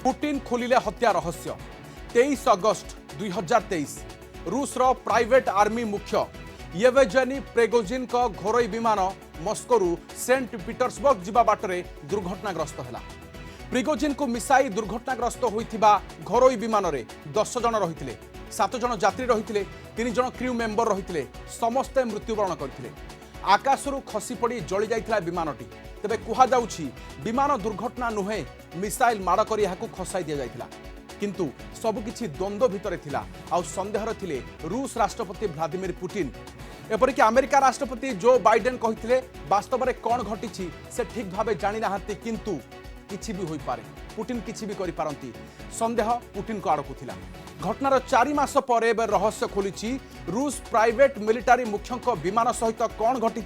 Putin खोलिले हत्या रहस्य 23 अगस्त 2023 रूसर private army मुख्य येवेजेनी प्रिगोजिन को घोरोई विमान मस्को सेंट पीटर्सबर्ग जिबा बाटरे दुर्घटनाग्रस्त है। प्रिगोजिन को मिसाई दुर्घटनाग्रस्त होइथिबा घोरोई विमान रे 10 जन रहिथिले, 7 जन यात्री रहिथिले, 3 जन क्रू मेंबर रहिथिले, समस्ते मृत्युवरण करथिले। आकाशरू खसी पड़ी जली जाइथिला विमानटी। तेबे कुहा जाउछि विमान दुर्घटना नुहे, मिसाइल माड़ करी याकू खसाई दिया जाइथिला। किंतु सबकिछि द्वंद्व भितरे थिला आ संदेहर थिले रूस राष्ट्रपति व्लादिमीर पुटिन। एपरिक अमेरिका राष्ट्रपति जो बाइडेन कहिथिले वास्तव में कौन घटी से ठीक भाव जानी नाहांती, किंतु किछि भी होई पारे, पुटिन किछि भी करि पारंती। संदेह पुटिन को आड़कु थिला। घटनार 4 मास पर एबे रहस्य खोलिछि रूस प्राइवेट मिलिटारी मुख्यंक विमान सहित कौन घटी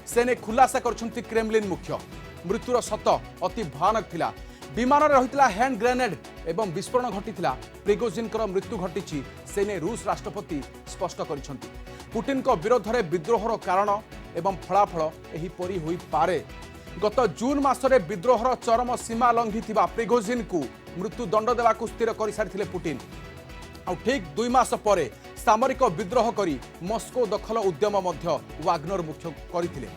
सेने खुलासा करछंती क्रेमलिन मुख्य। मृत्युर सत अति भयानक थिला। विमान रहितला हैंड ग्रेनेड एवं विस्फोरण घटीथिला। प्रिगोजिनकर मृत्यु घटीछि सेने रूस राष्ट्रपति स्पष्ट करिसंती। पुटिन को विरोध में विद्रोहर कारण एवं फलाफल एहिपरि होई पारे। गत जून मासरे विद्रोहर चरम सीमा लंघिथिबा प्रिगोजिन को मृत्यु दंड देवाकू स्थिर कर सारिथिले पुटिन। आ ठीक 2 मास परे सामरिक विद्रोह करी मस्को दखल उद्यम मध्य वाग्नर मुख्य करथिले।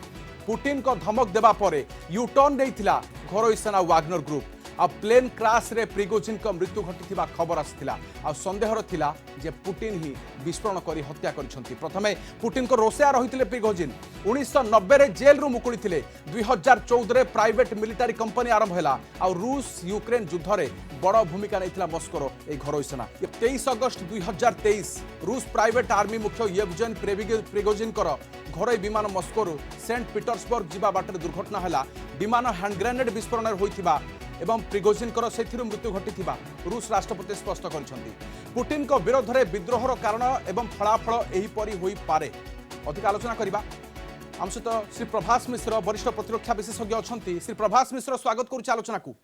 पुटिन को धमक देबा परे यूटर्न देइथिला घरोई सेना वाग्नर ग्रुप। आ प्लेन क्राश रे प्रिगोजिन को मृत्यु घटी खबर आसाला। आ संदेहर थिला जे पुटिन ही विस्फोरण करी हत्या करिसंती। प्रथमे पुटिन को रोसिया रहिथिले प्रिगोजिन। 1990 रे जेल रु मुकुळिथिले। 2014 रे प्राइवेट मिलिटारी कंपनी आरंभ हैला। आ रूस यूक्रेन युद्ध रे बड़ भूमिका नैथिला मस्कोर ए घरोई सेना। 23 अगस्त 2023 रूस प्राइवेट आर्मी मुख्य येवजेन प्रिगोजिन कर घरोई विमान मस्कोर सेंट पीटर्सबर्ग जिबा बाटरे दुर्घटना हैला। विमान हैंड ग्रेनेड विस्फोरण होइथिबा एवं प्रिगोजिन कर सेथिरु मृत्यु घटिथिबा रूस राष्ट्रपति स्पष्ट करिसंती। पुटिन को विरोध में विद्रोहर कारण एवं फलाफल एहिपरि होई पारे। अधिक आलोचना करिबा हम सहित श्री प्रभास मिश्र वरिष्ठ प्रतिरक्षा विशेषज्ञ अछंती। श्री प्रभास मिश्र स्वागत करूछि आलोचना को।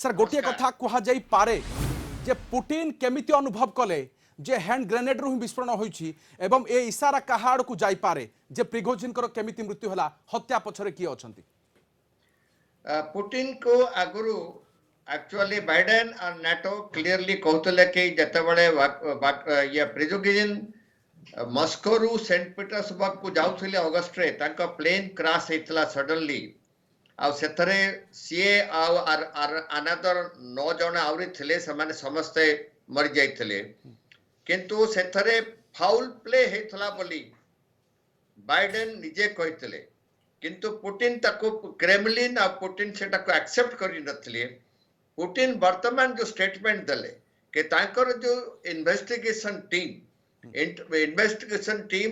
सर गोटे कथा कुहा जाई पारे जे पुटिन केमिति अनुभव कले जे हैंड ग्रेनेड रु विस्फोरण होइछि एवं ए इशारा काहाड़ को जाई पारे जे प्रिगोजिन कर केमिति मृत्यु होला, हत्या पछरे की अछंती। पुटिन को आगुरु एक्चुअली बाइडेन और नाटो क्लियरली कहते कि जितेबाला ये प्रिगोजिन मस्को रु सेंट पीटर्सबर्ग को जाउथिले अगस्त रे तांका प्लेन क्रैश हेतला सडनली। आ सेथरे सीए और अनदर 9 जन आउरी थिले, समाने समस्ते मर जाइथिले। किंतु सेथरे फाउल प्ले हेतला बोली बाइडेन निजे कहिथिले। किंतु पुटिन ताको क्रेमलिन और पुटिन से ताको एक्सेप्ट करि नथिले। पुटिन वर्तमान जो स्टेटमेंट दले कि ताकर जो इन्वेस्टिगेशन टीम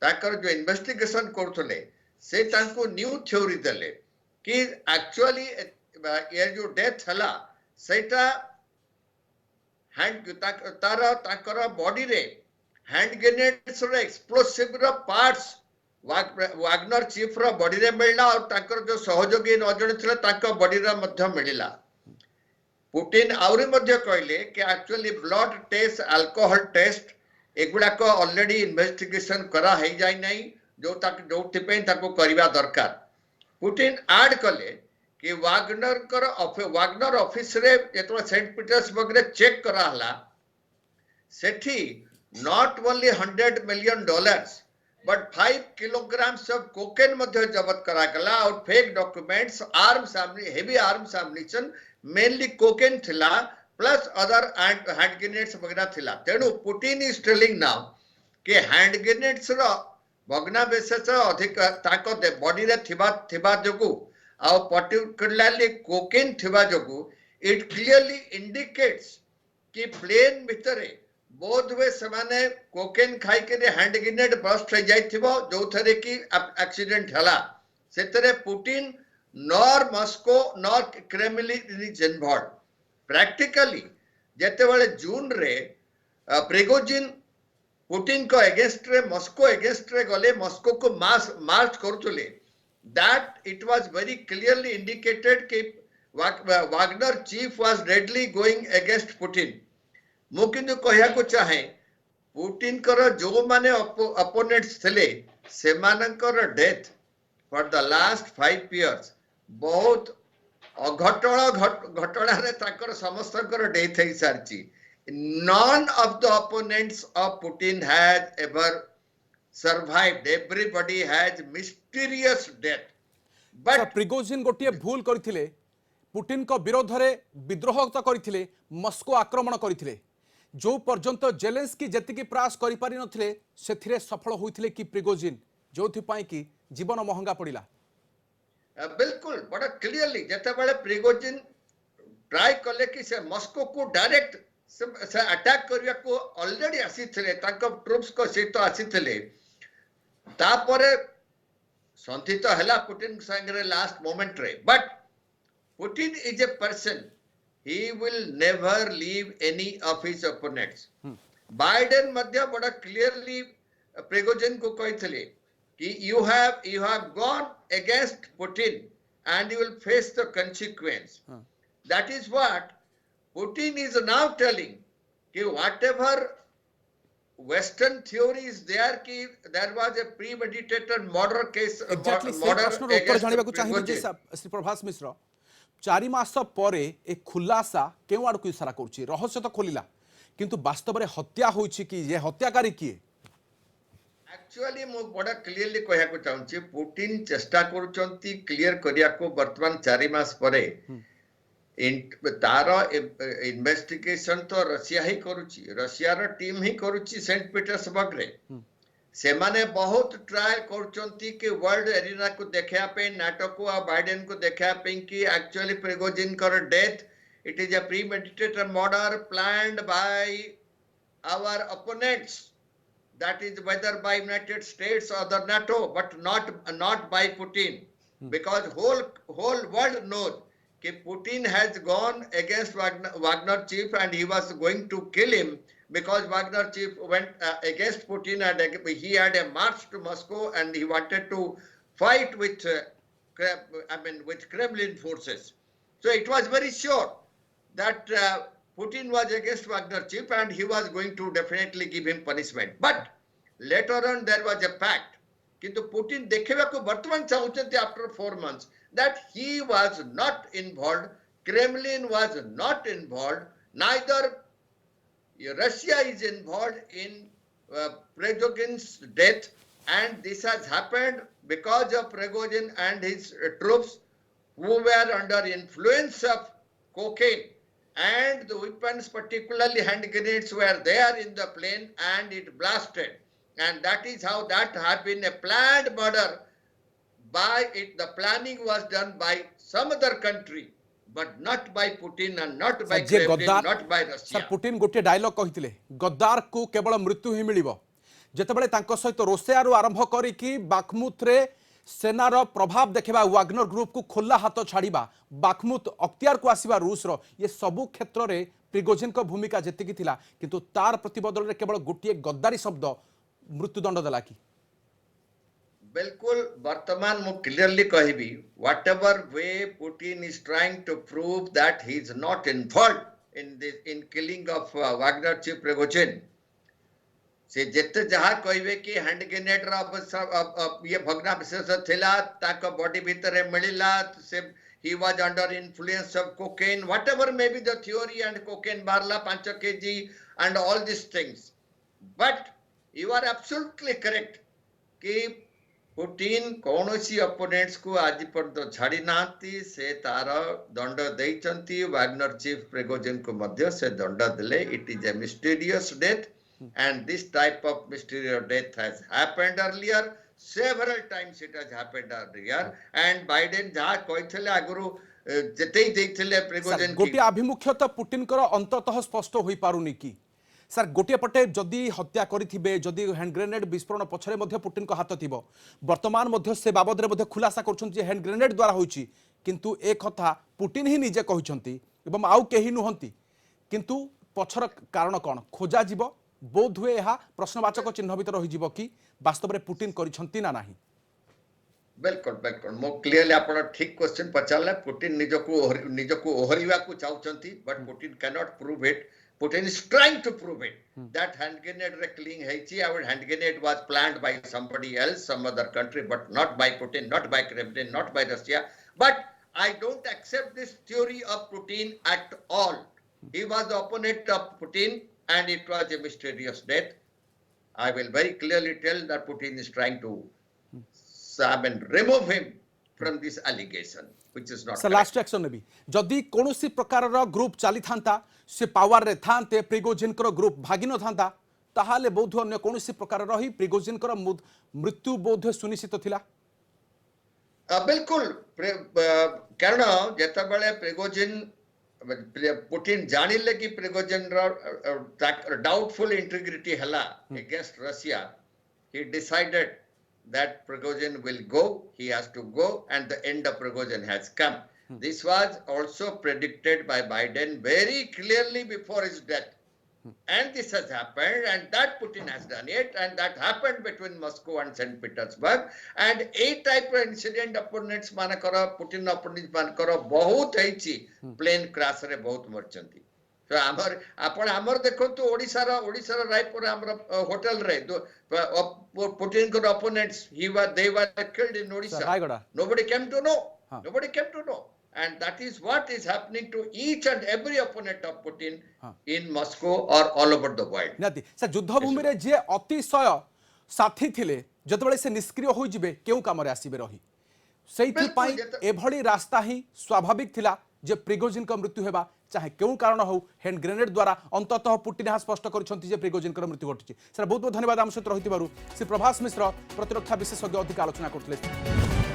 ताकर जो इन्वेस्टिगेशन करथले से ताको न्यू थ्योरी दले कि एक्चुअली ये जो डेथ हला सेटा हैंड ताकर बॉडी रे हैंड ग्रेनेड्स रे एक्सप्लोसिव रो पार्ट्स वाग्नर चीफ रो बॉडी रे मिलला और ताकर जो सहयोगी 9 जन थिले ताको बॉडी रे मध्य मिलिला। पुटिन आउरी मध्य कहले कि actually blood test, alcohol test एगुडा को ऑलरेडी इन्वेस्टिगेशन करा है जाय नहीं जो करवा दरकार। पुटिन ऐड कले कि वाग्नर ऑफिस रे जेतो सेंट पीटर्सबर्ग रे चेक करा हला सेठी not only $100 million but 5 kilograms of cocaine मध्य जब्त करा गला और fake documents, heavy arms ammunition mainly cocaine थिला प्लस अदर हैंड ग्रेनेड्स वगैरह थिला। तेणु पुटिन इज टेलिंग नाउ कि हैंड ग्रेनेड्स रो भग्नावशेष अधिक ताको बॉडी रे थिबा जोगु आ पर्टिकुलरली कोकेन थिबा जोगु इट क्लियरली इंडिकेट्स कि प्लेन भितरे बोध वे समाने कोकेन खाई के हैंड ग्रेनेड बस्ट हो जाइथिबो जो थरे की एक्सीडेंट हला। सेतरे Putin nor Moscow nor Kremlin is involved. Practically जेतेबेले जून रे प्रिगोजिन पुटिन को अगेंस्ट रे मस्को अगेंस्ट रे गले मस्को को मार्च करथुले that it was very clearly indicated कि Wagner chief was readily going against Putin. मु किंतु कहया को चाहे पुटिन कर जो माने अपोनेंट्स थिले से मानकर death for the last 5 years बहुत ଘଟଣାରେ ତାଙ୍କର ସମସ୍ତଙ୍କର ଡେଥ୍ ହେଇସାରିଛି. None of the opponents of Putin has ever survived. Everybody has mysterious death. Sir But Prigozhin गोटे भूल करथिले पुटिन को विरोध में विद्रोह तो करथिले मस्को आक्रमण करथिले जो पर्यंत जेलेंस्की जेतिकी प्रयास करि पारि नथिले सेथिरे सफल होइथिले कि प्रिगोजिन जोथि पाई कि जीवन महंगा पड़िला. बिल्कुल बड़ा क्लियरली जेतेबेले प्रिगोजिन ट्राई कले कि से मस्को को डायरेक्ट से अटैक करिया को ऑलरेडी आसीथिले तांको ट्रूप्स को सहित आसीथिले तापरे संधि तो हला पुटिन संगरे लास्ट मोमेंट रे. But Putin is a person, he will never leave any of his opponents. Biden madhya bada clearly Prigozhin ko kahithile ki you have gone against Putin and you will face the consequence. That is what Putin is now telling ki whatever Western theory is there ki there was a premeditated murder case exactly से murder प्रश्न उत्तर against जानिबा चाहिए जे Prigozhin. Shri Prabhas मिश्र 4 मास परे ए खुलासा केउ आड़ को इशारा करछि रहस्य तो खोलिला किंतु वास्तव में हत्या होइछि कि ये हत्याकारी किए. एक्चुअली मु बड़ा क्लियरली कहया को चाहूची पुटिन चेष्टा करूचंती क्लियर करिया को वर्तमान 4 मास परे तार इन्वेस्टिगेशन तो रशिया ही करूची रशिया रो टीम ही करूची सेंट पीटर्सबर्ग रे से माने बहुत ट्राई करचंती कि वर्ल्ड एरिना को देखा पे नाटो को आ बाइडेन को देखा पे कि एक्चुअली प्रिगोजिन कर death it is a premeditated murder planned by our opponents. That is whether by United States or the NATO, but not by Putin, because whole world knows that Putin has gone against Wagner chief and he was going to kill him because Wagner chief went against Putin and he had a march to Moscow and he wanted to fight with with Kremlin forces. So it was very sure that Putin was against Wagner chief and he was going to definitely give him punishment. But later on there was a pact. Kintu Putin देखिबा को वर्तमान चाहउचंती after 4 months that he was not involved, Kremlin was not involved, neither Russia is involved in Prigozhin's death, and this has happened because of Prigozhin and his troops who were under influence of cocaine. And the weapons, particularly hand grenades, were there in the plane and it blasted. And that is how that had been a planned murder by it. The planning was done by some other country, but not by Putin and not by Kremlin, not by Russia. Sir Putin गोटे dialogue कहिथिले गद्दार को केवल मृत्यु ही मिलिबो जेतेबेले तांको सहित रोसियारू आरंभ करिकी Bakhmut रे सेनार प्रभाव देखा वाग्नर ग्रुप को खोला हाथ छाड़ा बाखमुत अख्तियार को आसवा रूस रो ये सबु क्षेत्र में प्रिगोजिन को भूमिका जेतिकी थिला किंतु तार प्रतिबदल रे केवल गोटे गद्दारी शब्द मृत्युदंड देला कि बिल्कुल वर्तमान मु क्लियरली कहबी whatever way Putin is trying to prove that he is not involved in killing of Wagner chief Prigozhin से जेते जहा कहबे कि हैंड ग्रेनेड ये भग्नावशेष थिला ताको बॉडी भीतर मिलिला से he was under influence of cocaine, whatever may be the theory, and cocaine barla 5 kg and all these things. But you are absolutely correct कि पुटिन कौनसी opponents को आज पर्यंत छाड़ी नांती से तार दंड देइचंती वाग्नर चीफ प्रिगोजिन को मध्य से दंड दिले. It is a mysterious death. And this type of mysterious death has happened earlier. Several times it has happened earlier. And Biden जहाँ कहते आगुरु जते ही देखते प्रिगोजिन की गोटे आभिमुख्य तो पुटिन कर अंततः स्पष्ट हो पारुनी कि सर गोटे पटे जदि हत्या करिथिबे जदि हैंड ग्रेनेड विस्फोरण पछरे मध्ये पुटिन को हाथ थिबो वर्तमान मध्ये से बाबद रे मध्ये खुलासा करछन जे हैंड ग्रेनेड द्वारा होईची किंतु ए कथा पुटिन ही निजे कहिसंती एवं आउ केही नुहंती किंतु पछर कारण कोन खोजा जीवो बोध हुए यह प्रश्नवाचक चिन्ह भीतर रही कि वास्तव में पुटिन करिसंती ना नाही. बिल्कुल बिल्कुल मो क्लियरली आपण ठीक क्वेश्चन पचारले. पुटिन निजको ओहरिवा को चाहउचंती but Putin can not prove it. Putin is trying to prove it that hand grenade killing heichi our hand grenade was planned by somebody else, some other country, but not by Putin, not by Kremlin, not by Russia. But I don't accept this theory of Putin at all. He was the opponent of Putin and it was a mysterious death. I will very clearly tell that Putin is trying to remove him from this allegation, which is not sir correct. Last action नेबी जदि कोनोसी प्रकार group चली था से power रे थांते Prigozhin group भागी न था ताहाले बोध अन्य कोनोसी प्रकार रही प्रिगोजिन मृत्यु बोध सुनिश्चित थिला बिल्कुल कारण जेतबेले प्रिगोजिन पुटिन जानिले कि प्रिगोजिन डाउटफुल इंटीग्रिटी हला against Russia he decided that Prigozhin will go, he has to go, and the end of Prigozhin has come. This was also predicted by Biden very clearly before his death. And this has happened, and that Putin has done it, and that happened between Moscow and St. Petersburg. And a type of incident opponents manakara, Putin opponents manakara, bahut heichi, plane crash re bahut marchanti. So amar dekho to Odisha Raipur amar hotel re Putin ko opponents they were killed in Odisha. Nobody came to know. Nobody came to know. And that is what is happening to each and every opponent of Putin in Moscow or all over the world. निहाती sir युद्ध भूमि रे जे अतिशय साथी थिले जतबेले से निष्क्रिय होई जिवे केउ काम रे आसीबे रही सेइथि पई एभली रास्ता ही स्वाभाविक थिला जे प्रिगोजिन का मृत्यु हेबा चाहे केउ कारण हो हैंड ग्रेनेड द्वारा अंततः पुटिन हा स्पष्ट करिसंती जे प्रिगोजिन का मृत्यु घटिछि सर बहुत बहुत धन्यवाद आम सहित रहितिबारु श्री प्रभास मिश्र प्रतिरक्षा विशेषज्ञ अधिक आलोचना करथिले।